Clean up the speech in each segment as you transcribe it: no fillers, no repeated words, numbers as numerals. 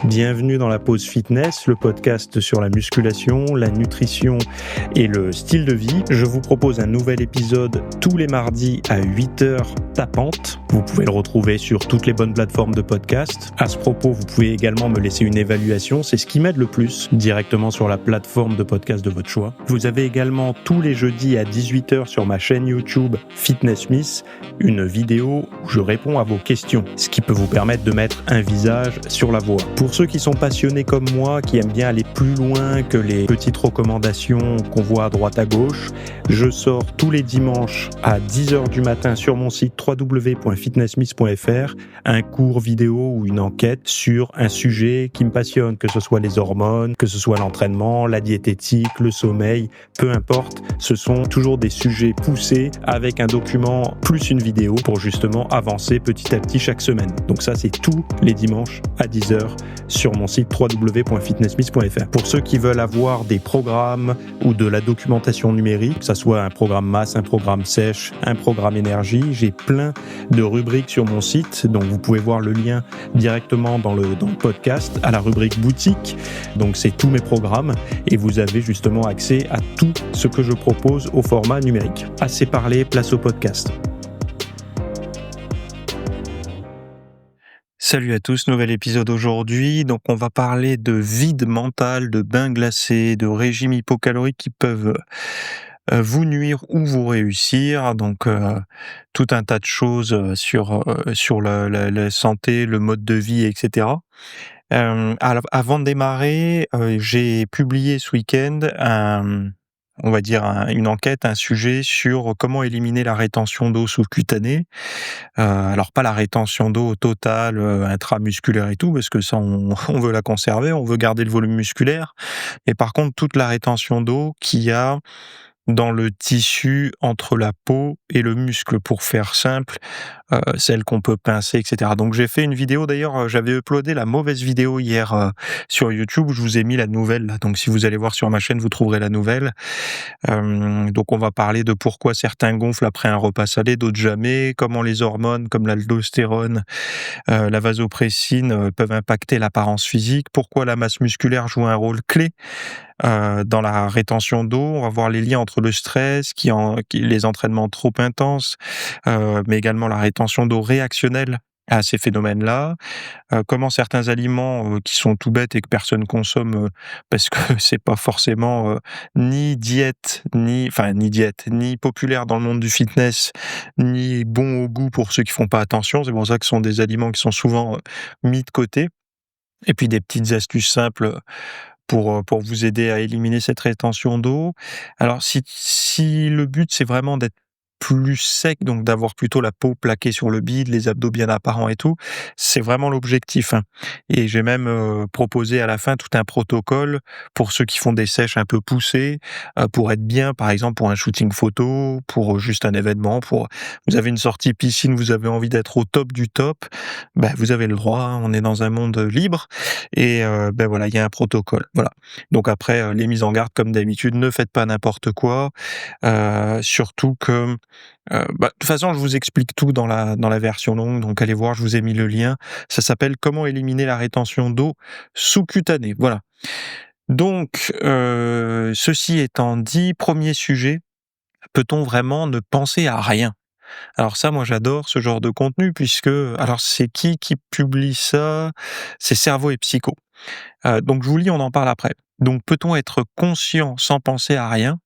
Bienvenue dans la pause fitness, le podcast sur la musculation, la nutrition et le style de vie. Je vous propose un nouvel épisode tous les mardis à 8h tapantes. Vous pouvez le retrouver sur toutes les bonnes plateformes de podcast. À ce propos, vous pouvez également me laisser une évaluation, c'est ce qui m'aide le plus, directement sur la plateforme de podcast de votre choix. Vous avez également tous les jeudis à 18h sur ma chaîne YouTube Fitness Miss, une vidéo où je réponds à vos questions, ce qui peut vous permettre de mettre un visage sur la voix. Pour ceux qui sont passionnés comme moi, qui aiment bien aller plus loin que les petites recommandations qu'on voit à droite à gauche, je sors tous les dimanches à 10h du matin sur mon site www.fitnessmiss.fr un cours vidéo ou une enquête sur un sujet qui me passionne, que ce soit les hormones, que ce soit l'entraînement, la diététique, le sommeil, peu importe, ce sont toujours des sujets poussés avec un document plus une vidéo pour justement avancer petit à petit chaque semaine. Donc ça, c'est tous les dimanches à 10h sur mon site www.fitnessmiss.fr. Pour ceux qui veulent avoir des programmes ou de la documentation numérique, que ce soit un programme masse, un programme sèche, un programme énergie, j'ai plein de rubriques sur mon site, donc vous pouvez voir le lien directement dans le podcast à la rubrique boutique. Donc c'est tous mes programmes et vous avez justement accès à tout ce que je propose au format numérique. Assez parlé, place au podcast. Salut à tous, nouvel épisode aujourd'hui. Donc on va parler de vide mental, de bains glacés, de régimes hypocaloriques qui peuvent vous nuire ou vous réussir. Donc tout un tas de choses sur la santé, le mode de vie, etc. Avant de démarrer, j'ai publié ce week-end une enquête, un sujet sur comment éliminer la rétention d'eau sous-cutanée. Alors pas la rétention d'eau totale, intramusculaire et tout, parce que ça on veut la conserver, on veut garder le volume musculaire. Et par contre, toute la rétention d'eau qu'il y a dans le tissu entre la peau et le muscle, pour faire simple, celle qu'on peut pincer, etc. Donc j'ai fait une vidéo, d'ailleurs, j'avais uploadé la mauvaise vidéo hier sur YouTube, où je vous ai mis la nouvelle, là. Donc si vous allez voir sur ma chaîne, vous trouverez la nouvelle. Donc on va parler de pourquoi certains gonflent après un repas salé, d'autres jamais, comment les hormones comme l'aldostérone, la vasopressine peuvent impacter l'apparence physique, pourquoi la masse musculaire joue un rôle clé dans la rétention d'eau. On va voir les liens entre le stress, les entraînements trop intenses, mais également la rétention d'eau réactionnelle à ces phénomènes-là. Comment certains aliments qui sont tout bêtes et que personne consomme parce que c'est pas forcément ni diète, ni populaire dans le monde du fitness, ni bon au goût pour ceux qui font pas attention. C'est pour ça que ce sont des aliments qui sont souvent mis de côté. Et puis des petites astuces simples pour vous aider à éliminer cette rétention d'eau. Alors si le but, c'est vraiment d'être plus sec, donc d'avoir plutôt la peau plaquée sur le bide, les abdos bien apparents et tout, c'est vraiment l'objectif, hein. Et j'ai même proposé à la fin tout un protocole pour ceux qui font des sèches un peu poussées, pour être bien, par exemple pour un shooting photo, pour juste un événement, vous avez une sortie piscine, vous avez envie d'être au top du top, vous avez le droit, hein, on est dans un monde libre et voilà, il y a un protocole, voilà. Donc après, les mises en garde comme d'habitude, ne faites pas n'importe quoi, surtout que de toute façon, je vous explique tout dans la version longue, donc allez voir, je vous ai mis le lien. Ça s'appelle «Comment éliminer la rétention d'eau sous-cutanée», voilà. Donc ceci étant dit, premier sujet, peut-on vraiment ne penser à rien? Alors ça, moi j'adore ce genre de contenu puisque alors c'est qui publie ça? C'est Cerveau et Psycho. Donc je vous lis, on en parle après. Donc peut-on être conscient sans penser à rien?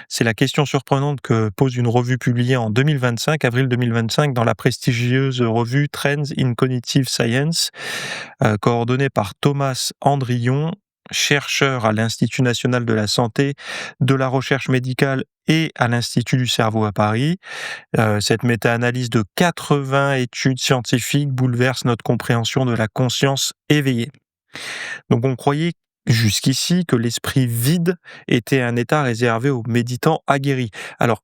C'est la question surprenante que pose une revue publiée en 2025, avril 2025, dans la prestigieuse revue Trends in Cognitive Science, coordonnée par Thomas Andrion, chercheur à l'Institut national de la santé, de la recherche médicale et à l'Institut du cerveau à Paris. Cette méta-analyse de 80 études scientifiques bouleverse notre compréhension de la conscience éveillée. Donc on croyait jusqu'ici que l'esprit vide était un état réservé aux méditants aguerris. Alors,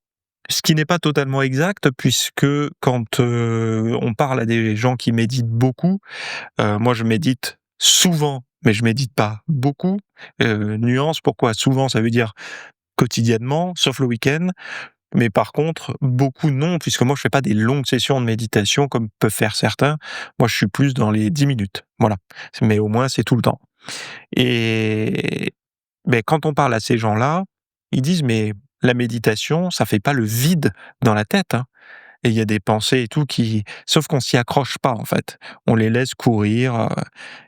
ce qui n'est pas totalement exact, puisque quand on parle à des gens qui méditent beaucoup, moi je médite souvent, mais je médite pas beaucoup. Nuance, pourquoi souvent? Ça veut dire quotidiennement, sauf le week-end. Mais par contre, beaucoup non, puisque moi je fais pas des longues sessions de méditation comme peuvent faire certains. Moi, je suis plus dans les 10 minutes, voilà. Mais au moins c'est tout le temps et quand on parle à ces gens-là, ils disent: «Mais la méditation, ça fait pas le vide dans la tête, hein». Et il y a des pensées et tout qui sauf qu'on s'y accroche pas, en fait. On les laisse courir,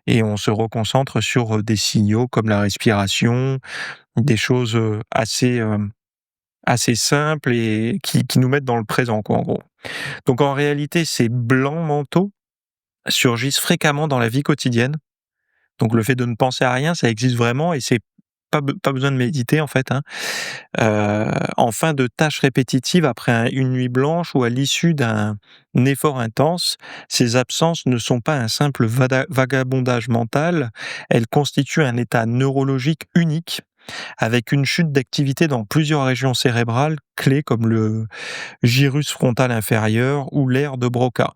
et on se reconcentre sur, des signaux comme la respiration, des choses, assez simples et qui nous mettent dans le présent, quoi, en gros. Donc en réalité, ces blancs mentaux surgissent fréquemment dans la vie quotidienne. Donc le fait de ne penser à rien, ça existe vraiment et c'est pas besoin de méditer, en fait, hein. En fin de tâches répétitives après une nuit blanche ou à l'issue d'un effort intense, ces absences ne sont pas un simple vagabondage mental, elles constituent un état neurologique unique avec une chute d'activité dans plusieurs régions cérébrales clés comme le gyrus frontal inférieur ou l'aire de Broca.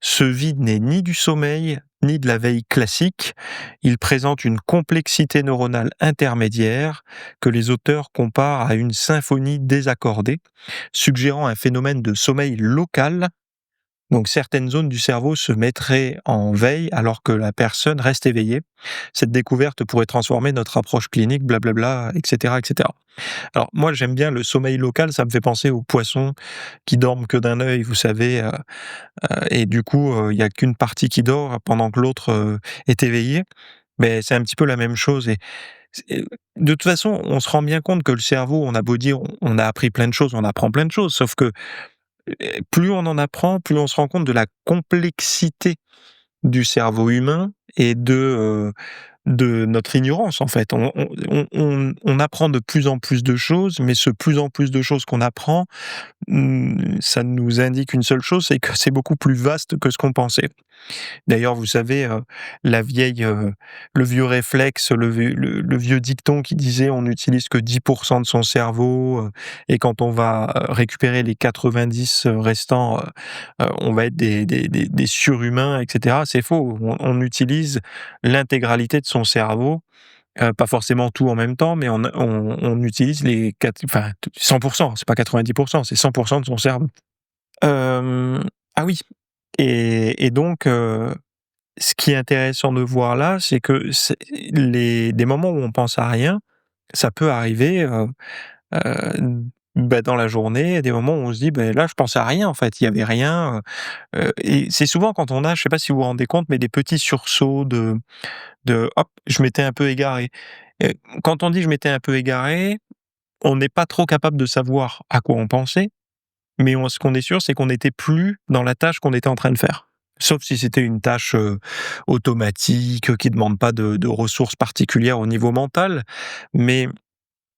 Ce vide n'est ni du sommeil, ni de la veille classique. Il présente une complexité neuronale intermédiaire que les auteurs comparent à une symphonie désaccordée, suggérant un phénomène de sommeil local. Donc certaines zones du cerveau se mettraient en veille alors que la personne reste éveillée. Cette découverte pourrait transformer notre approche clinique, blablabla, etc., etc. Alors moi j'aime bien le sommeil local, ça me fait penser aux poissons qui dorment que d'un œil, vous savez, et du coup, il y a qu'une partie qui dort pendant que l'autre, est éveillée. Mais c'est un petit peu la même chose et de toute façon, on se rend bien compte que le cerveau, on a beau dire, on a appris plein de choses, on apprend plein de choses, sauf que, plus on en apprend, plus on se rend compte de la complexité du cerveau humain et de notre ignorance, en fait. On apprend de plus en plus de choses, mais ce plus en plus de choses qu'on apprend, ça nous indique une seule chose, c'est que c'est beaucoup plus vaste que ce qu'on pensait. D'ailleurs, vous savez, le vieux réflexe, le vieux dicton qui disait: «On n'utilise que 10 de son cerveau, et quand on va, récupérer les 90 restants, on va être des surhumains» et cetera. C'est faux. On utilise l'intégralité de son cerveau, pas forcément tout en même temps, mais on utilise les 100 c'est pas 90 c'est 100 de son cerveau. Ah oui et donc ce qui est intéressant de voir là, c'est que c'est les des moments où on pense à rien, ça peut arriver, heu, dans la journée, des moments où on se dit: «Beh, là, je pensais à rien, en fait, il y avait rien», et c'est souvent quand on a, je sais pas si vous vous rendez compte, mais des petits sursauts de: «Hop, je m'étais un peu égaré». Heu, Quand on dit: «Je m'étais un peu égaré», on n'est pas trop capable de savoir à quoi on pensait, mais ce qu'on est sûr, c'est qu'on n'était plus dans la tâche qu'on était en train de faire. Sauf si c'était une tâche, automatique, qui demande pas de ressources particulières au niveau mental. Mais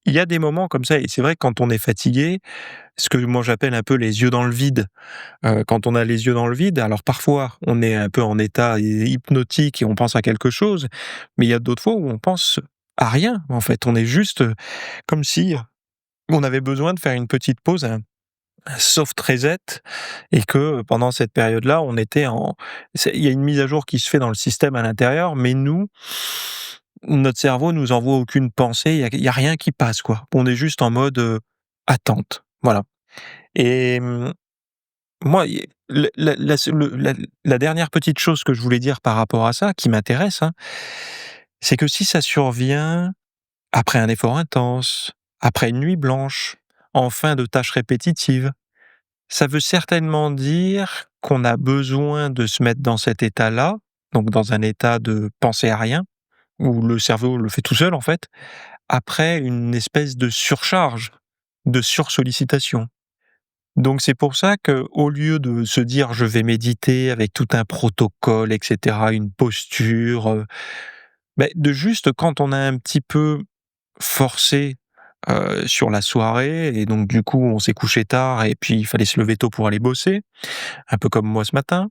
il y a des moments comme ça et c'est vrai que quand on est fatigué, ce que moi j'appelle un peu les yeux dans le vide. Quand on a les yeux dans le vide, alors parfois on est un peu en état hypnotique et on pense à quelque chose, mais il y a d'autres fois où on pense à rien, en fait. On est juste, comme si on avait besoin de faire une petite pause, un soft reset et que pendant cette période-là, on était en il y a une mise à jour qui se fait dans le système à l'intérieur, mais nous, notre cerveau nous envoie aucune pensée, il y a rien qui passe, quoi. On est juste en mode, attente, voilà et moi, la dernière petite chose que je voulais dire par rapport à ça, qui m'intéresse, hein, c'est que si ça survient après un effort intense, après une nuit blanche, en fin de tâche répétitive, ça veut certainement dire qu'on a besoin de se mettre dans cet état-là, donc dans un état de penser à rien, où le cerveau le fait tout seul en fait, après une espèce de surcharge, de sursollicitation. Donc c'est pour ça que, au lieu de se dire: «Je vais méditer» avec tout un protocole et cetera, une posture, de juste quand on a un petit peu forcé, sur la soirée et donc du coup on s'est couché tard et puis il fallait se lever tôt pour aller bosser, un peu comme moi ce matin,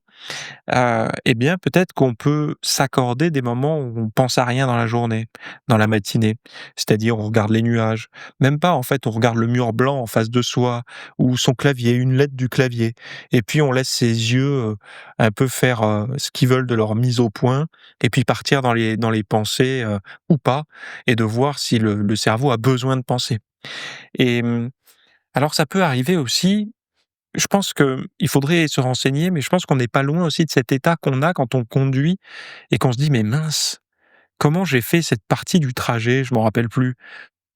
et bien peut-être qu'on peut s'accorder des moments où on pense à rien dans la journée, dans la matinée. C'est-à-dire on regarde les nuages, même pas en fait, on regarde le mur blanc en face de soi ou son clavier, une lettre du clavier et puis on laisse ses yeux, un peu faire, ce qu'ils veulent de leur mise au point et puis partir dans les pensées, ou pas et de voir si le cerveau a besoin de penser et Alors ça peut arriver aussi, je pense qu'il faudrait se renseigner, mais je pense qu'on n'est pas loin aussi de cet état qu'on a quand on conduit et qu'on se dit: «Mais mince, comment j'ai fait cette partie du trajet?» Je m'en rappelle plus.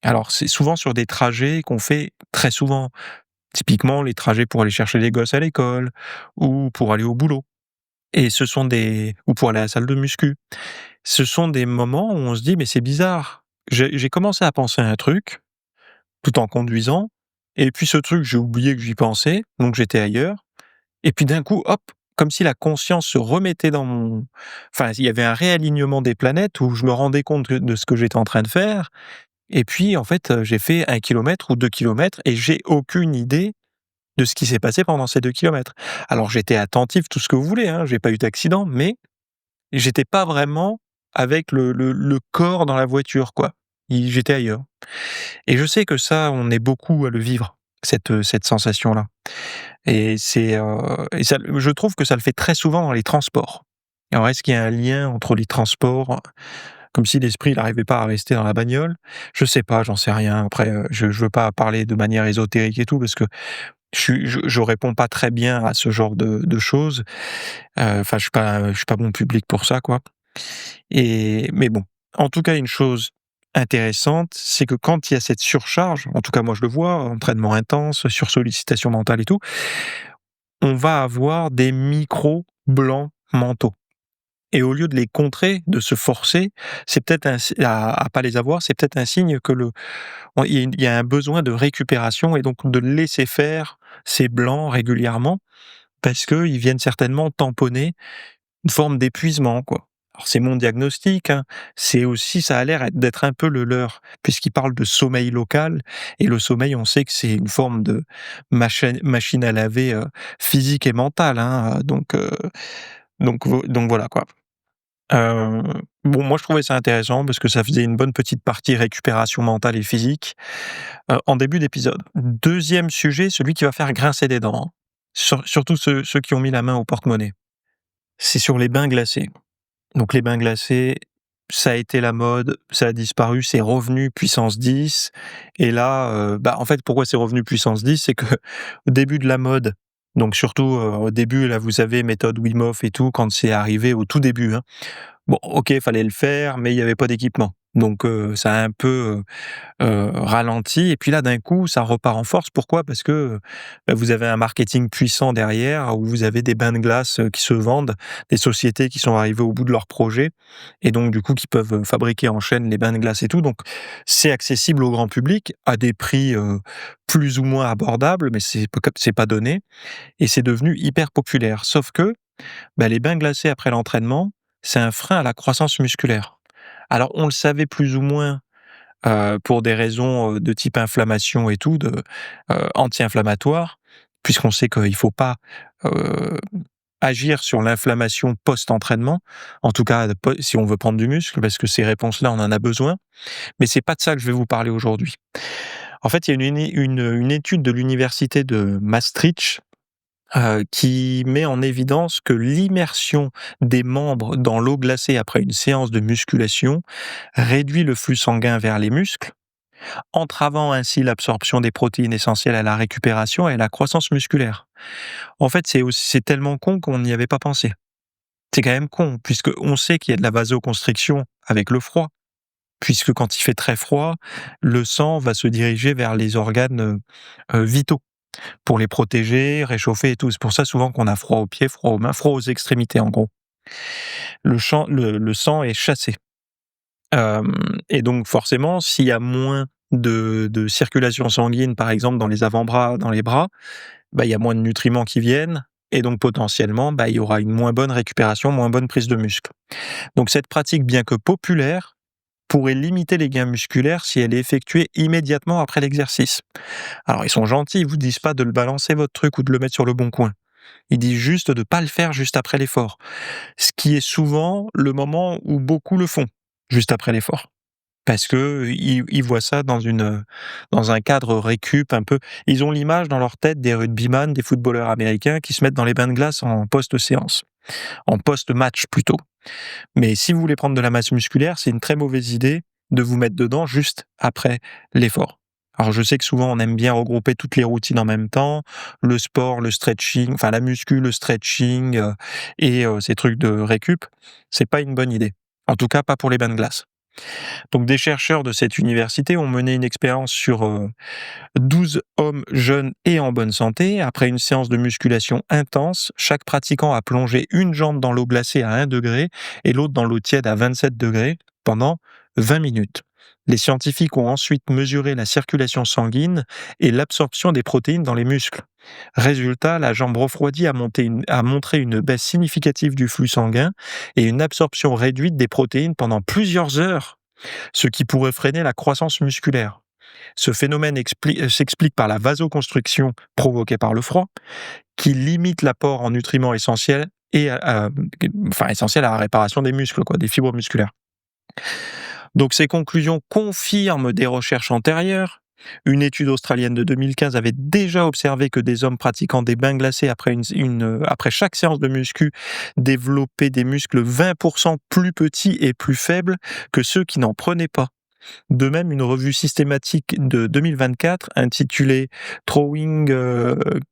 Alors c'est souvent sur des trajets qu'on fait très souvent. Typiquement les trajets pour aller chercher les gosses à l'école ou pour aller au boulot et ce sont des ou pour aller à la salle de muscu. Ce sont des moments où on se dit: «Mais c'est bizarre, j'ai commencé à penser à un truc, tout en conduisant et puis ce truc, j'ai oublié que j'y pensais, donc j'étais ailleurs et puis d'un coup, hop, comme si la conscience se remettait dans mon enfin, il y avait un réalignement des planètes où je me rendais compte de ce que j'étais en train de faire et puis en fait, j'ai fait 1 kilomètre ou 2 kilomètres et j'ai aucune idée de ce qui s'est passé pendant ces 2 kilomètres. Alors j'étais attentif, tout ce que vous voulez, hein, j'ai pas eu d'accident, mais j'étais pas vraiment avec le corps dans la voiture, quoi. J'étais ailleurs et je sais que ça, on est beaucoup à le vivre, cette sensation-là et ça je trouve que ça le fait très souvent dans les transports. Alors est-ce qu'il y a un lien entre les transports? Comme si l'esprit n'arrivait pas à rester dans la bagnole? Je sais pas, j'en sais rien. Après, je veux pas parler de manière ésotérique et tout parce que je réponds pas très bien à ce genre de choses. Enfin, je suis pas bon public pour ça, quoi mais bon, en tout cas, une chose intéressante, c'est que quand il y a cette surcharge, en tout cas moi je le vois, entraînement intense, sursollicitation mentale et tout, on va avoir des micros blancs mentaux et au lieu de les contrer, de se forcer, c'est peut-être un si à pas les avoir, c'est peut-être un signe que il y a un besoin de récupération et donc de laisser faire ces blancs régulièrement parce qu'ils viennent certainement tamponner une forme d'épuisement, quoi. Alors c'est mon diagnostic, hein, c'est aussi ça a l'air d'être un peu le leur, puisqu'il parle de sommeil local et le sommeil, on sait que c'est une forme de machine à laver, physique et mentale, hein, donc voilà, quoi. Heu, bon, moi je trouvais ça intéressant parce que ça faisait une bonne petite partie récupération mentale et physique, en début d'épisode. 2e sujet, celui qui va faire grincer des dents, hein, surtout ceux qui ont mis la main au porte-monnaie. C'est sur les bains glacés. Donc les bains glacés, ça a été la mode, ça a disparu, c'est revenu puissance 10 et là, en fait, pourquoi c'est revenu puissance 10? C'est que au début de la mode, donc surtout, au début, là, vous savez, méthode Wim Hof et tout, quand c'est arrivé au tout début, hein. Bon, OK, fallait le faire, mais il y avait pas d'équipement. Donc ça a un peu, ralenti et puis là, d'un coup, ça repart en force. Pourquoi? Parce que, vous avez un marketing puissant derrière, où vous avez des bains de glace, qui se vendent, des sociétés qui sont arrivées au bout de leur projet et donc du coup, qui peuvent, fabriquer en chaîne les bains de glace et tout. Donc c'est accessible au grand public à des prix, plus ou moins abordables, mais c'est pas donné et c'est devenu hyper populaire. Sauf que, les bains glacés après l'entraînement, c'est un frein à la croissance musculaire. Alors on le savait plus ou moins pour des raisons, de type inflammation et tout, anti-inflammatoire, puisqu'on sait qu'il faut pas, heu, agir sur l'inflammation post-entraînement, en tout cas si on veut prendre du muscle, parce que ces réponses-là, on en a besoin. Mais c'est pas de ça que je vais vous parler aujourd'hui. En fait, il y a une étude de l'université de Maastricht, qui met en évidence que l'immersion des membres dans l'eau glacée après une séance de musculation réduit le flux sanguin vers les muscles, entravant ainsi l'absorption des protéines essentielles à la récupération et à la croissance musculaire. En fait, c'est tellement con qu'on n'y avait pas pensé. C'est quand même con, puisqu'on sait qu'il y a de la vasoconstriction avec le froid, puisque quand il fait très froid, le sang va se diriger vers les organes vitaux pour les protéger, réchauffer et tout. C'est pour ça souvent qu'on a froid aux pieds, froid aux mains, froid aux extrémités en gros. Le sang est chassé. Et donc forcément, s'il y a moins de circulation sanguine, par exemple dans les avant-bras, dans les bras, il y a moins de nutriments qui viennent et donc potentiellement, il y aura une moins bonne récupération, moins bonne prise de muscle. Donc cette pratique, bien que populaire, pourrait limiter les gains musculaires si elle est effectuée immédiatement après l'exercice. Alors ils sont gentils, ils vous disent pas de le balancer votre truc ou de le mettre sur le bon coin. Ils disent juste de pas le faire juste après l'effort. Ce qui est souvent le moment où beaucoup le font, juste après l'effort. Parce qu'ils voient ça dans un cadre récup un peu. Ils ont l'image dans leur tête des rugbyman, des footballeurs américains qui se mettent dans les bains de glace en post-séance, en post-match plutôt. Mais si vous voulez prendre de la masse musculaire, c'est une très mauvaise idée de vous mettre dedans juste après l'effort. Alors je sais que souvent on aime bien regrouper toutes les routines en même temps, le sport, le stretching, enfin la muscu, le stretching, et ces trucs de récup. C'est pas une bonne idée. En tout cas pas pour les bains de glace. Donc des chercheurs de cette université ont mené une expérience sur, 12 hommes jeunes et en bonne santé. Après une séance de musculation intense, chaque pratiquant a plongé une jambe dans l'eau glacée à 1 degré et l'autre dans l'eau tiède à 27 degrés pendant 20 minutes. Les scientifiques ont ensuite mesuré la circulation sanguine et l'absorption des protéines dans les muscles. Résultat, la jambe refroidie a montré une baisse significative du flux sanguin et une absorption réduite des protéines pendant plusieurs heures, ce qui pourrait freiner la croissance musculaire. Ce phénomène s'explique par la vasoconstriction provoquée par le froid, qui limite l'apport en nutriments essentiels essentiels à la réparation des muscles, quoi, des fibres musculaires. Donc ces conclusions confirment des recherches antérieures. Une étude australienne de 2015 avait déjà observé que des hommes pratiquant des bains glacés après chaque séance de muscu développaient des muscles 20% plus petits et plus faibles que ceux qui n'en prenaient pas. De même, une revue systématique de 2024 intitulée Throwing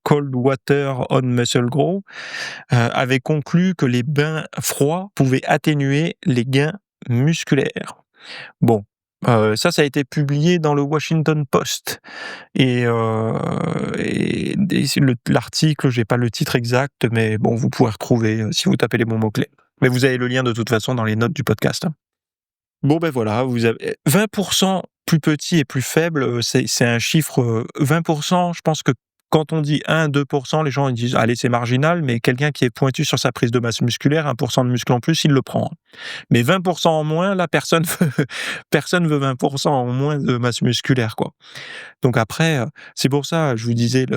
Cold Water on Muscle Grow avait conclu que les bains froids pouvaient atténuer les gains musculaires. Bon, ça a été publié dans le Washington Post et l'article, j'ai pas le titre exact, mais bon, vous pouvez retrouver si vous tapez les bons mots-clés. Mais vous avez le lien de toute façon dans les notes du podcast, hein. Bon, ben voilà, vous avez 20% plus petit et plus faible, c'est un chiffre, 20%, je pense que quand on dit 1-2%, les gens ils disent: «Allez, c'est marginal», mais quelqu'un qui est pointu sur sa prise de masse musculaire, 1% de muscle en plus, il le prend, hein. Mais 20% en moins, là, personne veut personne veut 20% en moins de masse musculaire, quoi. Donc après, c'est pour ça, je vous disais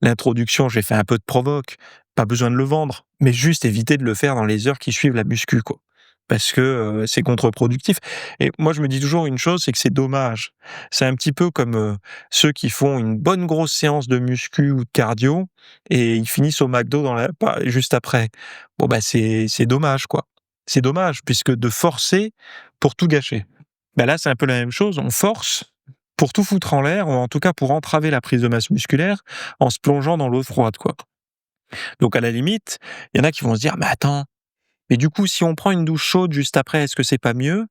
l'introduction, j'ai fait un peu de provoque, pas besoin de le vendre, mais juste éviter de le faire dans les heures qui suivent la muscu, quoi. Parce que, c'est contre-productif et moi je me dis toujours une chose, c'est que c'est dommage. C'est un petit peu comme, ceux qui font une bonne grosse séance de muscu ou de cardio et ils finissent au McDo juste après. Bon bah, c'est dommage, quoi. C'est dommage puisque de forcer pour tout gâcher. Bah, là, c'est un peu la même chose, on force pour tout foutre en l'air ou en tout cas pour entraver la prise de masse musculaire en se plongeant dans l'eau froide, quoi. Donc à la limite, il y en a qui vont se dire: «Mais attends, mais du coup, si on prend une douche chaude juste après, est-ce que c'est pas mieux?»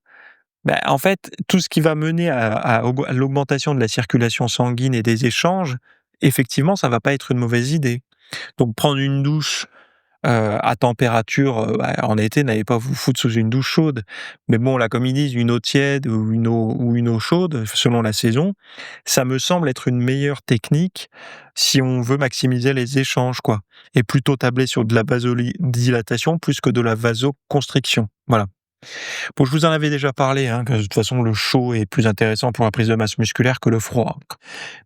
Bah, en fait, tout ce qui va mener à l'augmentation de la circulation sanguine et des échanges, effectivement, ça va pas être une mauvaise idée. Donc prendre une douche à température, en été, n'allez pas vous foutre sous une douche chaude. Mais bon, là, comme ils disent, une eau tiède ou une eau chaude, selon la saison, ça me semble être une meilleure technique si on veut maximiser les échanges, quoi. Et plutôt tabler sur de la vasodilatation plus que de la vasoconstriction. Voilà. Bon, je vous en avais déjà parlé, hein, que de toute façon, le chaud est plus intéressant pour la prise de masse musculaire que le froid.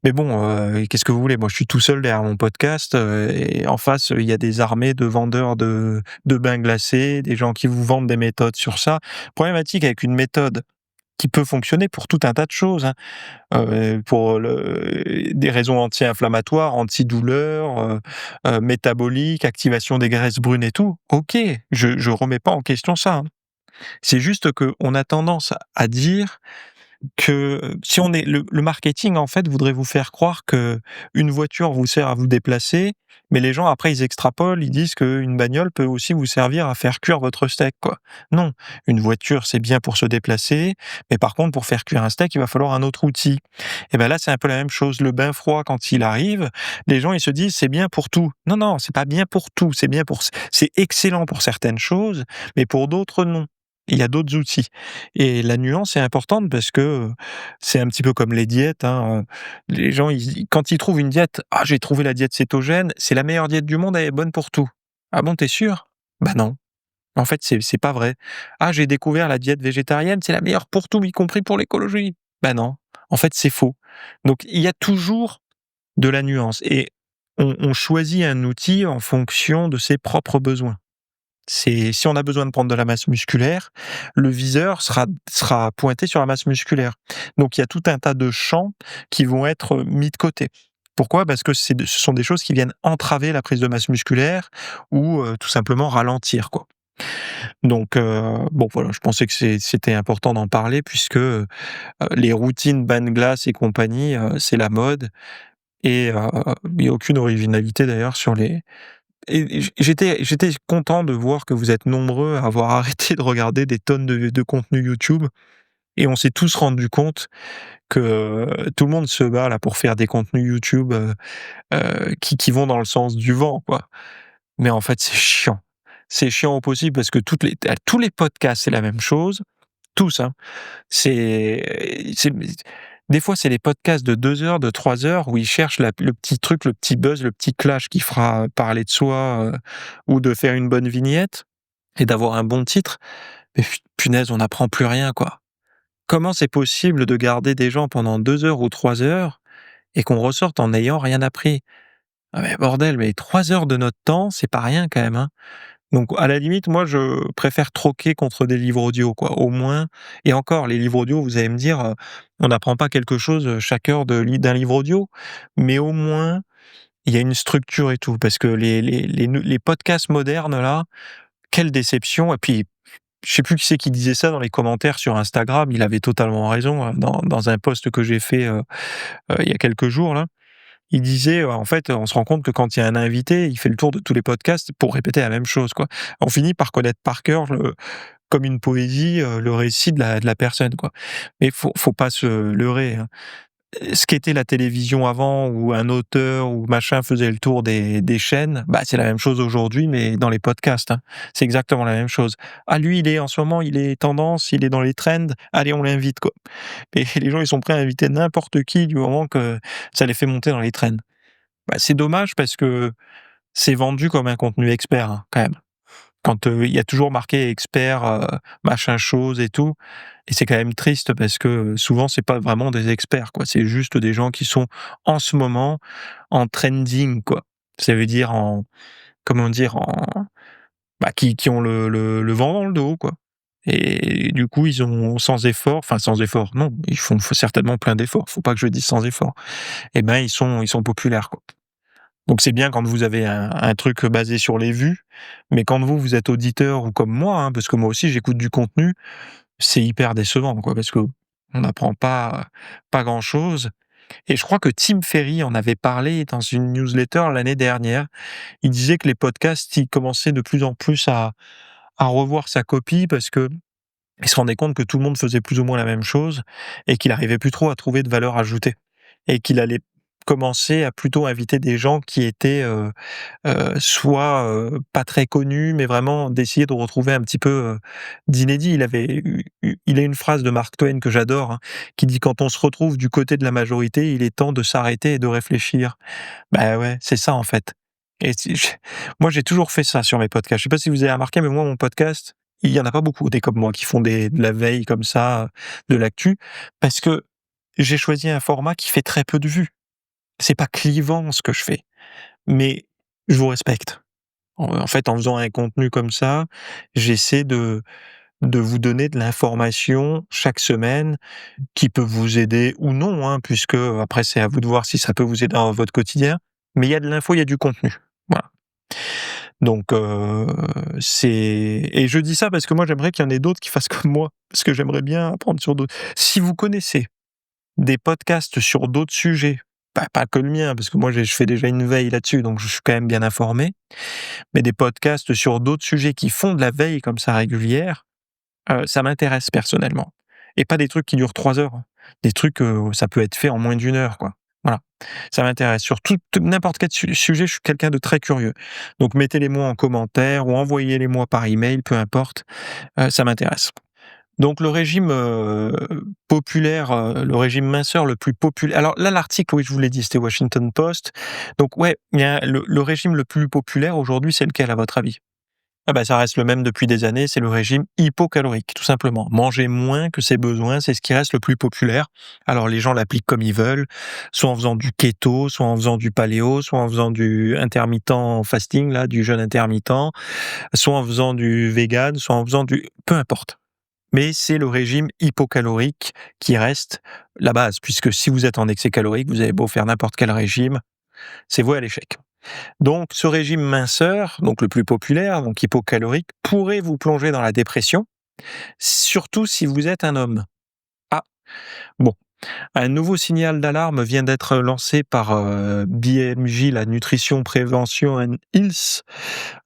Mais bon, qu'est-ce que vous voulez? Moi, je suis tout seul derrière mon podcast, et en face, il y a des armées de vendeurs de bains glacés, des gens qui vous vendent des méthodes sur ça. Problématique avec une méthode qui peut fonctionner pour tout un tas de choses, hein, pour des raisons anti-inflammatoires, antidouleurs, métaboliques, activation des graisses brunes et tout. OK, je remets pas en question ça, hein. C'est juste qu'on a tendance à dire que si on est le marketing, en fait, voudrait vous faire croire que une voiture vous sert à vous déplacer, mais les gens après ils extrapolent, ils disent qu'une bagnole peut aussi vous servir à faire cuire votre steak, quoi. Non, une voiture c'est bien pour se déplacer, mais par contre pour faire cuire un steak, il va falloir un autre outil. Et ben là, c'est un peu la même chose. Le bain froid quand il arrive, les gens ils se disent: «C'est bien pour tout». Non, non, c'est pas bien pour tout, c'est excellent pour certaines choses, mais pour d'autres non. Il y a d'autres outils et la nuance est importante parce que, c'est un petit peu comme les diètes, hein, les gens quand ils trouvent une diète: «Ah, j'ai trouvé la diète cétogène, c'est la meilleure diète du monde, elle est bonne pour tout». «Ah bon, tu es sûr?» «Bah non, en fait, c'est pas vrai». «Ah, j'ai découvert la diète végétarienne, c'est la meilleure pour tout, y compris pour l'écologie». «Bah non, en fait, c'est faux». Donc il y a toujours de la nuance et on choisit un outil en fonction de ses propres besoins. C'est si on a besoin de prendre de la masse musculaire, le viseur sera pointé sur la masse musculaire. Donc il y a tout un tas de champs qui vont être, mis de côté. Pourquoi? Parce que ce sont des choses qui viennent entraver la prise de masse musculaire ou, tout simplement ralentir, quoi. Donc bon voilà, je pensais que c'était important d'en parler puisque, les routines bain de glace et compagnie, c'est la mode et il y a aucune originalité d'ailleurs sur les et j'étais content de voir que vous êtes nombreux à avoir arrêté de regarder des tonnes de contenu YouTube et on s'est tous rendus compte que, tout le monde se bat là pour faire des contenus YouTube, qui vont dans le sens du vent, quoi. Mais en fait, c'est chiant. C'est chiant au possible parce que tous les podcasts, c'est la même chose, tous, hein. C'est des fois, c'est les podcasts de 2 heures, de 3 heures où ils cherchent le petit truc, le petit buzz, le petit clash qui fera parler de soi, ou de faire une bonne vignette et d'avoir un bon titre. Mais punaise, on n'apprend plus rien, quoi. Comment c'est possible de garder des gens pendant 2 heures ou 3 heures et qu'on ressorte en n'ayant rien appris? Ah mais bordel, mais 3 heures de notre temps, c'est pas rien quand même, hein. Donc à la limite, moi, je préfère troquer contre des livres audio, quoi. Au moins et encore, les livres audio, vous allez me dire, on n'apprend pas quelque chose, chaque heure d'un livre audio, mais au moins, il y a une structure et tout. Parce que les podcasts modernes là, quelle déception et puis, je sais plus qui c'est qui disait ça dans les commentaires sur Instagram, il avait totalement raison, dans un post que j'ai fait, il y a quelques jours là. Il disait, en fait, on se rend compte que quand il y a un invité, il fait le tour de tous les podcasts pour répéter la même chose, quoi. On finit par connaître par cœur comme une poésie, le récit de la personne, quoi. Mais faut pas se leurrer, hein. Ce qu'était la télévision avant où un auteur ou machin faisait le tour des chaînes, bah, c'est la même chose aujourd'hui, mais dans les podcasts, hein. C'est exactement la même chose. «Ah lui, en ce moment, il est tendance, il est dans les trends, allez on l'invite», quoi. Et les gens, ils sont prêts à inviter n'importe qui du moment que ça les fait monter dans les trends. Bah, c'est dommage parce que c'est vendu comme un contenu expert, hein, quand même. Quand, il y a toujours marqué expert, machin chose et tout et c'est quand même triste parce que, souvent c'est pas vraiment des experts, quoi. C'est juste des gens qui sont en ce moment en trending, quoi. Ça veut dire comment dire? Qui ont le vent dans le dos, quoi et du coup, ils ont sans effort, non, ils font certainement plein d'efforts, faut pas que je dise sans effort et ben, ils sont populaires, quoi. Donc c'est bien quand vous avez un truc basé sur les vues, mais quand vous êtes auditeur ou comme moi, hein, parce que moi aussi j'écoute du contenu, c'est hyper décevant, quoi, parce qu'on n'apprend pas grand-chose et je crois que Tim Ferriss en avait parlé dans une newsletter l'année dernière. Il disait que les podcasts, ils commençaient de plus en plus à revoir sa copie parce qu'il se rendait compte que tout le monde faisait plus ou moins la même chose et qu'il arrivait plus trop à trouver de valeur ajoutée et qu'il allait commencer à plutôt inviter des gens qui étaient, soit, pas très connu, mais vraiment d'essayer de retrouver un petit peu, d'inédit. Il a une phrase de Mark Twain que j'adore, hein, qui dit: «Quand on se retrouve du côté de la majorité, il est temps de s'arrêter et de réfléchir». Bah, ouais, c'est ça, en fait et si j moi, j'ai toujours fait ça sur mes podcasts. Je sais pas si vous avez remarqué, mais moi, mon podcast, il y en a pas beaucoup des comme moi qui font de la veille comme ça, de l'actu, parce que j'ai choisi un format qui fait très peu de vues. C'est pas clivant ce que je fais, mais je vous respecte. En fait, en faisant un contenu comme ça, j'essaie de vous donner de l'information chaque semaine qui peut vous aider ou non, hein, puisque après c'est à vous de voir si ça peut vous aider dans votre quotidien. Mais il y a de l'info, il y a du contenu. Voilà. Donc c'est et je dis ça parce que moi j'aimerais qu'il y en ait d'autres qui fassent comme moi, parce que j'aimerais bien apprendre sur d'autres. Si vous connaissez des podcasts sur d'autres sujets, pas que le mien, parce que moi je fais déjà une veille là-dessus, donc je suis quand même bien informé. Mais des podcasts sur d'autres sujets qui font de la veille comme ça régulière, ça m'intéresse personnellement et pas des trucs qui durent 3 heures, hein. Des trucs, ça peut être fait en moins d'une heure, quoi. Voilà, ça m'intéresse. Sur n'importe quel sujet, je suis quelqu'un de très curieux. Donc mettez-les-moi en commentaire ou envoyez-les-moi par email, peu importe, ça m'intéresse. Donc le régime, populaire, le régime minceur le plus populaire. Alors là, l'article, oui, je vous l'ai dit, c'était Washington Post. Donc ouais, il y a le régime le plus populaire aujourd'hui, c'est lequel à votre avis? Ah bah, ça reste le même depuis des années, c'est le régime hypocalorique, tout simplement. Manger moins que ses besoins, c'est ce qui reste le plus populaire. Alors les gens l'appliquent comme ils veulent, soit en faisant du keto, soit en faisant du paléo, soit en faisant du intermittent fasting, là, du jeûne intermittent, soit en faisant du vegan, soit en faisant du peu importe. Mais c'est le régime hypocalorique qui reste la base, puisque si vous êtes en excès calorique, vous avez beau faire n'importe quel régime, c'est voué à l'échec. Donc ce régime minceur, donc le plus populaire, donc hypocalorique, pourrait vous plonger dans la dépression, surtout si vous êtes un homme. Ah, bon, un nouveau signal d'alarme vient d'être lancé par BMJ, la Nutrition Prévention and Health.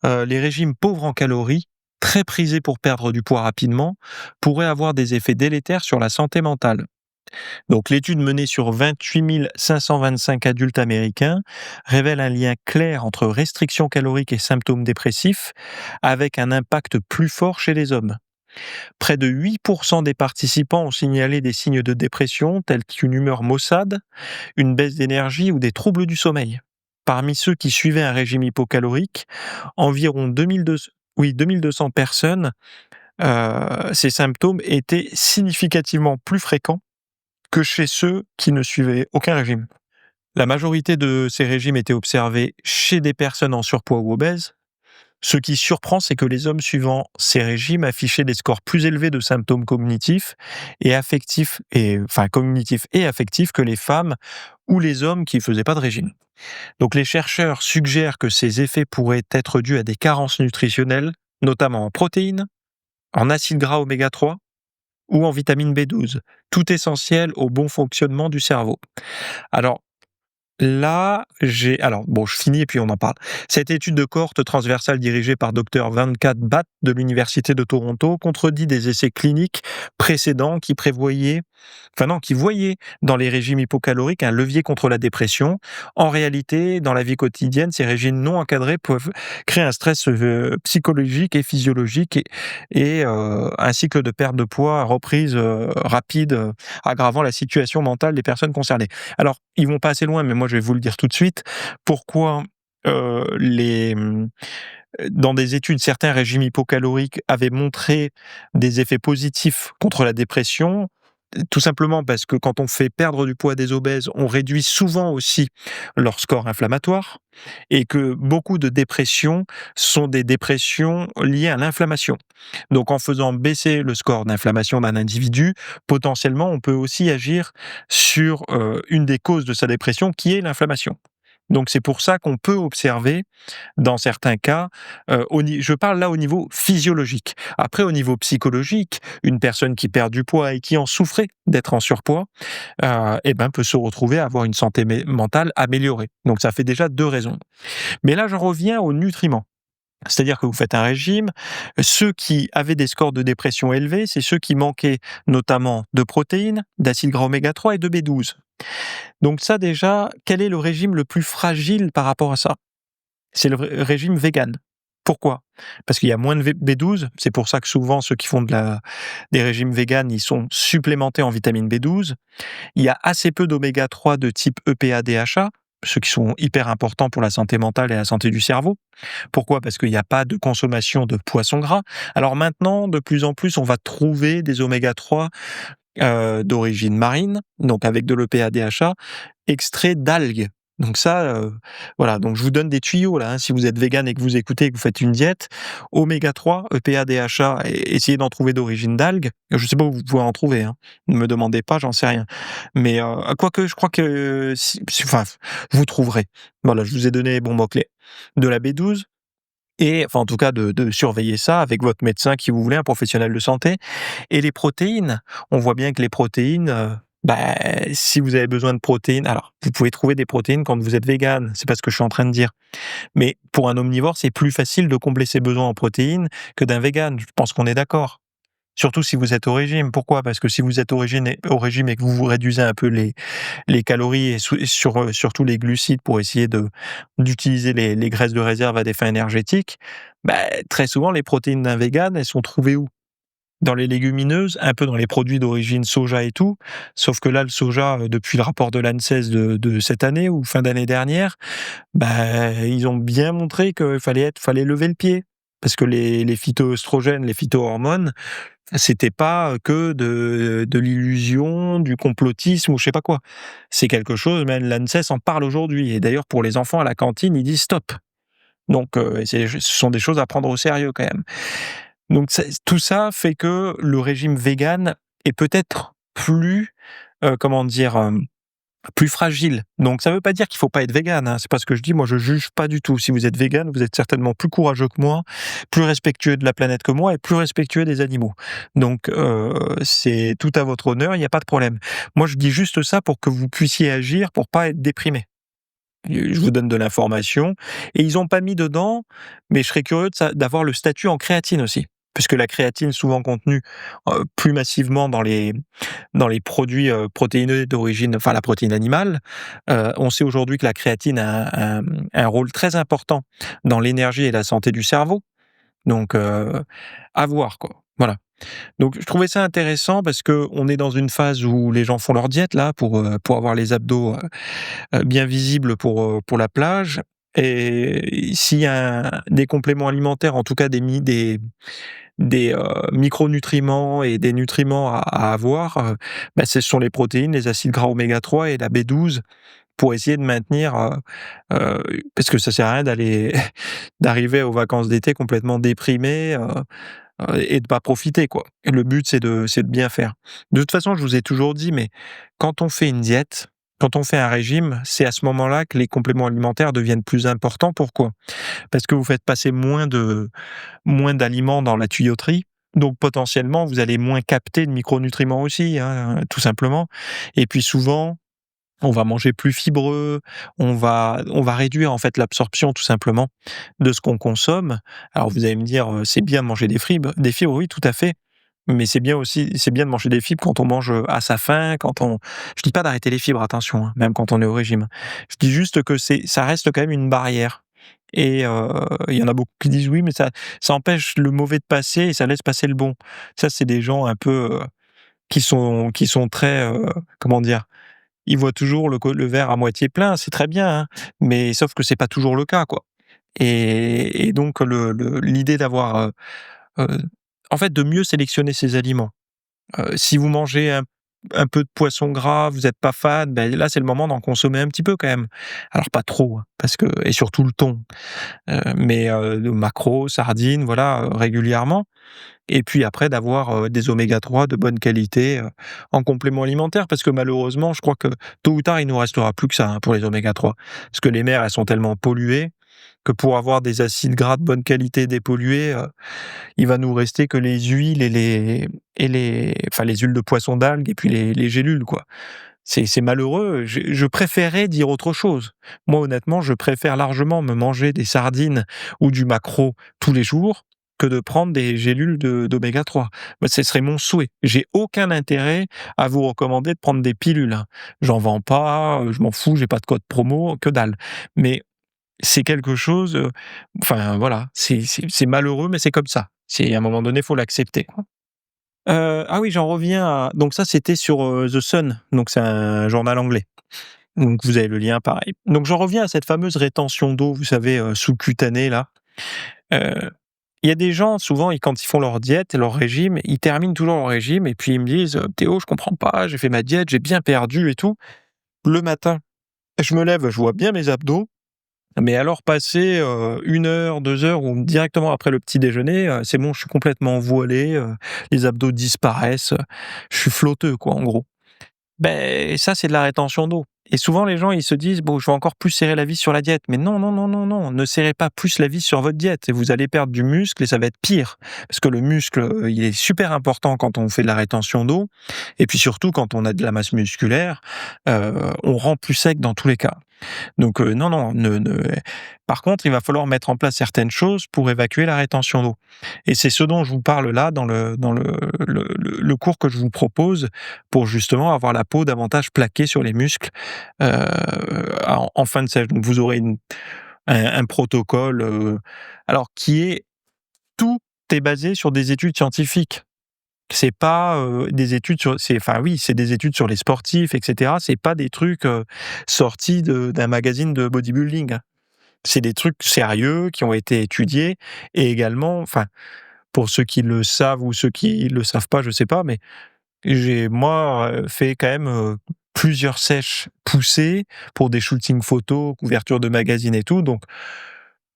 Les régimes pauvres en calories, très prisés pour perdre du poids rapidement, pourraient avoir des effets délétères sur la santé mentale. Donc l'étude menée sur 28 525 adultes américains révèle un lien clair entre restriction calorique et symptômes dépressifs, avec un impact plus fort chez les hommes. Près de 8% des participants ont signalé des signes de dépression tels qu'une humeur maussade, une baisse d'énergie ou des troubles du sommeil. Parmi ceux qui suivaient un régime hypocalorique, environ 2200 personnes, ces symptômes étaient significativement plus fréquents que chez ceux qui ne suivaient aucun régime. La majorité de ces régimes étaient observés chez des personnes en surpoids ou obèses. Ce qui surprend, c'est que les hommes suivant ces régimes affichaient des scores plus élevés de symptômes cognitifs et affectifs, cognitifs et affectifs que les femmes ou les hommes qui ne faisaient pas de régime. Donc les chercheurs suggèrent que ces effets pourraient être dus à des carences nutritionnelles, notamment en protéines, en acides gras oméga 3 ou en vitamine B12, tout essentiel au bon fonctionnement du cerveau. Alors, je finis et puis on en parle. Cette étude de cohorte transversale dirigée par Dr Venkat Bhatt de l'Université de Toronto contredit des essais cliniques précédents qui voyaient dans les régimes hypocaloriques un levier contre la dépression. En réalité, dans la vie quotidienne, ces régimes non encadrés peuvent créer un stress psychologique et physiologique et un cycle de perte de poids à reprise rapide, aggravant la situation mentale des personnes concernées. Alors, ils vont pas assez loin, mais moi je vais vous le dire tout de suite. Pourquoi dans des études, certains régimes hypocaloriques avaient montré des effets positifs contre la dépression? Tout simplement parce que quand on fait perdre du poids à des obèses, on réduit souvent aussi leur score inflammatoire et que beaucoup de dépressions sont des dépressions liées à l'inflammation. Donc en faisant baisser le score d'inflammation d'un individu, potentiellement on peut aussi agir sur une des causes de sa dépression qui est l'inflammation. Donc c'est pour ça qu'on peut observer dans certains cas, je parle là au niveau physiologique. Après, au niveau psychologique, une personne qui perd du poids et qui en souffrait d'être en surpoids, peut se retrouver à avoir une santé mentale améliorée. Donc ça fait déjà 2 raisons. Mais là, j'en reviens aux nutriments. C'est-à-dire que vous faites un régime, ceux qui avaient des scores de dépression élevés, c'est ceux qui manquaient notamment de protéines, d'acides gras oméga 3 et de B12. Donc ça déjà, quel est le régime le plus fragile par rapport à ça? C'est le régime vegan. Pourquoi? Parce qu'il y a moins de B12, c'est pour ça que souvent ceux qui font des régimes véganes, ils sont supplémentés en vitamine B12. Il y a assez peu d'oméga 3 de type EPA, DHA, ceux qui sont hyper importants pour la santé mentale et la santé du cerveau. Pourquoi? Parce qu'il n'y a pas de consommation de poissons gras. Alors maintenant, de plus en plus, on va trouver des oméga 3 d'origine marine, donc avec de l'EPA, DHA, extrait d'algues. Donc ça, voilà, donc je vous donne des tuyaux là, si vous êtes vegan et que vous écoutez et que vous faites une diète, oméga 3, EPA, DHA, essayez d'en trouver d'origine d'algues. Je sais pas où vous pouvez en trouver, hein. Ne me demandez pas, j'en sais rien. Mais quoique, je crois que vous trouverez. Voilà, je vous ai donné les bons mots-clés. De la B12 et en tout cas de surveiller ça avec votre médecin qui vous voulez, un professionnel de santé. Et les protéines, on voit bien que les protéines, si vous avez besoin de protéines, alors vous pouvez trouver des protéines quand vous êtes vegan, c'est pas ce que je suis en train de dire. Mais pour un omnivore, c'est plus facile de combler ses besoins en protéines que d'un vegan, je pense qu'on est d'accord. Surtout si vous êtes au régime. Pourquoi? Parce que si vous êtes au régime et que vous réduisez un peu les calories et surtout les glucides pour essayer d'utiliser les graisses de réserve à des fins énergétiques, très souvent les protéines d'un vegan, elles sont trouvées où? Dans les légumineuses, un peu dans les produits d'origine soja et tout, sauf que là, le soja, depuis le rapport de l'ANSES de cette année ou fin d'année dernière, ils ont bien montré qu'il fallait lever le pied. Parce que les phytoœstrogènes, les phytohormones, c'était pas que de l'illusion, du complotisme ou je sais pas quoi. C'est quelque chose, même l'ANSES en parle aujourd'hui. Et d'ailleurs, pour les enfants à la cantine, ils disent stop. Donc, ce sont des choses à prendre au sérieux quand même. Donc tout ça fait que le régime vegan est peut-être plus, plus fragile. Donc ça veut pas dire qu'il faut pas être végane, hein, c'est pas ce que je dis. Moi, je juge pas du tout. Si vous êtes végane, vous êtes certainement plus courageux que moi, plus respectueux de la planète que moi et plus respectueux des animaux. Donc c'est tout à votre honneur, il y a pas de problème. Moi, je dis juste ça pour que vous puissiez agir, pour pas être déprimé. Je vous donne de l'information et ils ont pas mis dedans, mais je serais curieux d'avoir le statut en créatine aussi. Puisque la créatine, souvent contenue, plus massivement dans les produits, protéineux d'origine enfin la protéine animale. On sait aujourd'hui que la créatine a un rôle très important dans l'énergie et la santé du cerveau, donc à voir quoi, voilà. Donc je trouvais ça intéressant parce qu'on est dans une phase où les gens font leur diète là pour avoir les abdos, bien visibles pour la plage et s'il y a des compléments alimentaires, en tout cas des micronutriments et des nutriments à avoir, bah, ce sont les protéines, les acides gras oméga 3 et la B12 pour essayer de maintenir, parce que ça sert à rien d'arriver aux vacances d'été complètement déprimé, et de pas profiter, quoi. Et le but, c'est de bien faire. De toute façon, je vous ai toujours dit, mais quand on fait une diète, quand on fait un régime, c'est à ce moment-là que les compléments alimentaires deviennent plus importants. Pourquoi? Parce que vous faites passer moins d'aliments dans la tuyauterie, donc potentiellement, vous allez moins capter de micronutriments aussi, hein, tout simplement et puis souvent, on va manger plus fibreux, on va réduire en fait l'absorption tout simplement de ce qu'on consomme. Alors vous allez me dire, c'est bien de manger des fibres, oui tout à fait, mais c'est bien de manger des fibres quand on mange, à sa faim, quand on je dis pas d'arrêter les fibres, attention, hein, même quand on est au régime. Je dis juste que ça reste quand même une barrière et il y en a beaucoup qui disent: «Oui, mais ça empêche le mauvais de passer et ça laisse passer le bon». Ça, c'est des gens un peu, qui sont très, comment dire? Ils voient toujours le verre à moitié plein, c'est très bien, hein, mais sauf que c'est pas toujours le cas, quoi et donc l'idée d'avoir, heu, en fait, de mieux sélectionner ses aliments. Si vous mangez un peu de poisson gras, vous êtes pas fan, ben là, c'est le moment d'en consommer un petit peu quand même. Alors pas trop, hein, parce que et surtout le thon, mais le maquereau, sardines, voilà, régulièrement et puis après d'avoir, des oméga 3 de bonne qualité, en complément alimentaire. Parce que malheureusement, je crois que tôt ou tard, il nous restera plus que ça, hein, pour les oméga 3. Parce que les mers, elles sont tellement polluées que pour avoir des acides gras de bonne qualité dépollués, il va nous rester que les huiles et les huiles de poisson d'algues et puis les gélules, quoi. C'est malheureux, je préférais dire autre chose. Moi, honnêtement, je préfère largement me manger des sardines ou du maquereau tous les jours que de prendre des gélules d'oméga 3. Moi, ce serait mon souhait. J'ai aucun intérêt à vous recommander de prendre des pilules, hein. J'en vends pas, je m'en fous, j'ai pas de code promo, que dalle. Mais c'est quelque chose, enfin voilà, c'est malheureux, mais c'est comme ça. C'est à un moment donné, faut l'accepter, quoi. Ah oui, j'en reviens à donc ça, c'était sur, The Sun, donc c'est un journal anglais. Donc vous avez le lien, pareil. Donc j'en reviens à cette fameuse rétention d'eau, vous savez, sous-cutanée là. Heu, il y a des gens, souvent, quand ils font leur diète et leur régime, ils terminent toujours leur régime et puis ils me disent: «Théo, je comprends pas, j'ai fait ma diète, j'ai bien perdu et tout». Le matin, je me lève, je vois bien mes abdos, mais alors passer, 1 heure, 2 heures ou directement après le petit déjeuner, c'est bon, je suis complètement voilé, les abdos disparaissent, je suis flotteux quoi, en gros. Ben ça, c'est de la rétention d'eau et souvent les gens, ils se disent: «Bon, je vais encore plus serrer la vis sur la diète», mais non, non, non, non, non, ne serrez pas plus la vis sur votre diète et vous allez perdre du muscle et ça va être pire. Parce que le muscle, il est super important quand on fait de la rétention d'eau et puis surtout quand on a de la masse musculaire, on rend plus sec dans tous les cas. Donc non, non, par contre, il va falloir mettre en place certaines choses pour évacuer la rétention d'eau et c'est ce dont je vous parle là dans le cours que je vous propose pour justement avoir la peau davantage plaquée sur les muscles, en fin de sèche. Donc vous aurez un protocole, alors qui est tout est basé sur des études scientifiques. C'est pas, des études sur c'est enfin oui, c'est des études sur les sportifs et cetera. C'est pas des trucs, sortis d'un magazine de bodybuilding, hein. C'est des trucs sérieux qui ont été étudiés et également enfin, pour ceux qui le savent ou ceux qui le savent pas, je sais pas, mais j'ai moi, fait quand même, plusieurs sèches poussées pour des shootings photos, couvertures de magazines et tout, donc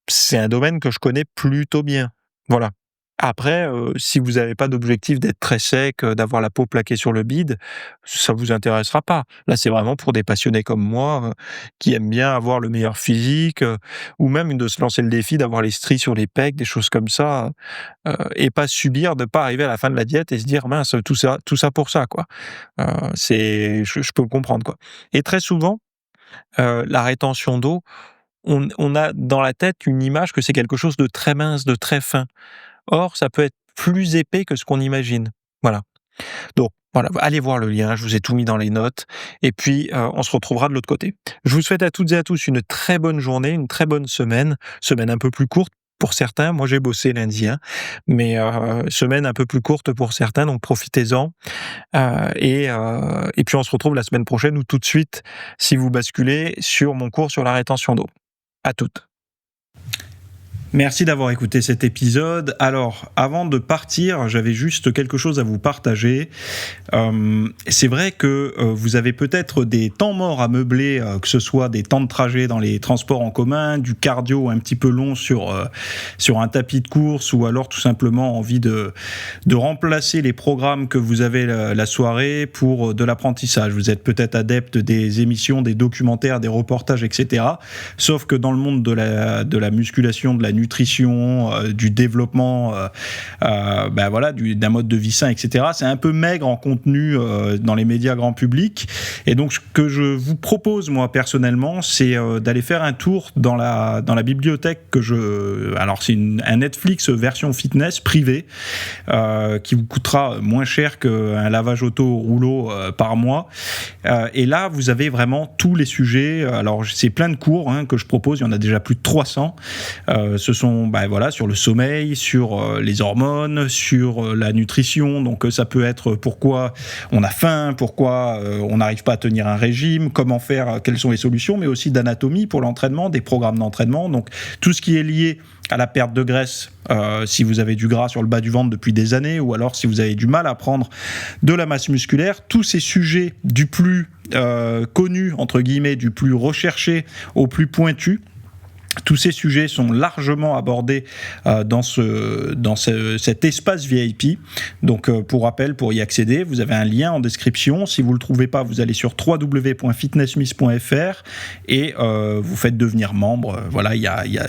c'est un domaine que je connais plutôt bien. Voilà. Après, si vous avez pas d'objectif d'être très sec, d'avoir la peau plaquée sur le bide, ça vous intéressera pas. Là, c'est vraiment pour des passionnés comme moi, qui aiment bien avoir le meilleur physique, ou même de se lancer le défi d'avoir les stries sur les pecs, des choses comme ça, et pas subir, de pas arriver à la fin de la diète et se dire: «Mince, tout ça pour ça», quoi. C'est je peux le comprendre, quoi, et très souvent, la rétention d'eau, on a dans la tête une image que c'est quelque chose de très mince, de très fin. Or, ça peut être plus épais que ce qu'on imagine. Voilà. Donc, voilà, allez voir le lien, je vous ai tout mis dans les notes et puis, on se retrouvera de l'autre côté. Je vous souhaite à toutes et à tous une très bonne journée, une très bonne semaine un peu plus courte pour certains. Moi, j'ai bossé lundi, hein, mais semaine un peu plus courte pour certains, donc profitez-en, et puis on se retrouve la semaine prochaine ou tout de suite, si vous basculez, sur mon cours sur la rétention d'eau. À toutes. Merci d'avoir écouté cet épisode. Alors, avant de partir, j'avais juste quelque chose à vous partager. C'est vrai que vous avez peut-être des temps morts à meubler, que ce soit des temps de trajet dans les transports en commun, du cardio un petit peu long sur un tapis de course, ou alors tout simplement envie de remplacer les programmes que vous avez la soirée pour de l'apprentissage. Vous êtes peut-être adepte des émissions, des documentaires, des reportages, etc. Sauf que dans le monde de la musculation, de la nutrition, du développement, d'un mode de vie sain, etc. C'est un peu maigre en contenu dans les médias grand public. Et donc, ce que je vous propose, moi, personnellement, c'est d'aller faire un tour dans la bibliothèque alors, c'est un Netflix version fitness privée qui vous coûtera moins cher qu'un lavage auto rouleau par mois. Et là, vous avez vraiment tous les sujets. Alors, c'est plein de cours que je propose. Il y en a déjà plus de 300. Ce sont sur le sommeil, sur les hormones, sur la nutrition. Donc ça peut être pourquoi on a faim, pourquoi on n'arrive pas à tenir un régime, comment faire, quelles sont les solutions, mais aussi d'anatomie pour l'entraînement, des programmes d'entraînement. Donc tout ce qui est lié à la perte de graisse, si vous avez du gras sur le bas du ventre depuis des années, ou alors si vous avez du mal à prendre de la masse musculaire, tous ces sujets du plus connu, entre guillemets, du plus recherché au plus pointu, tous ces sujets sont largement abordés dans cet espace VIP. Donc, pour rappel, pour y accéder, vous avez un lien en description. Si vous ne le trouvez pas, vous allez sur www.fitnessmiss.fr et vous faites devenir membre. Voilà,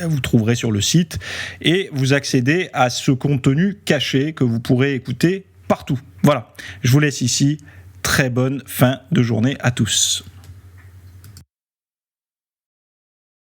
vous trouverez sur le site. Et vous accédez à ce contenu caché que vous pourrez écouter partout. Voilà, je vous laisse ici. Très bonne fin de journée à tous.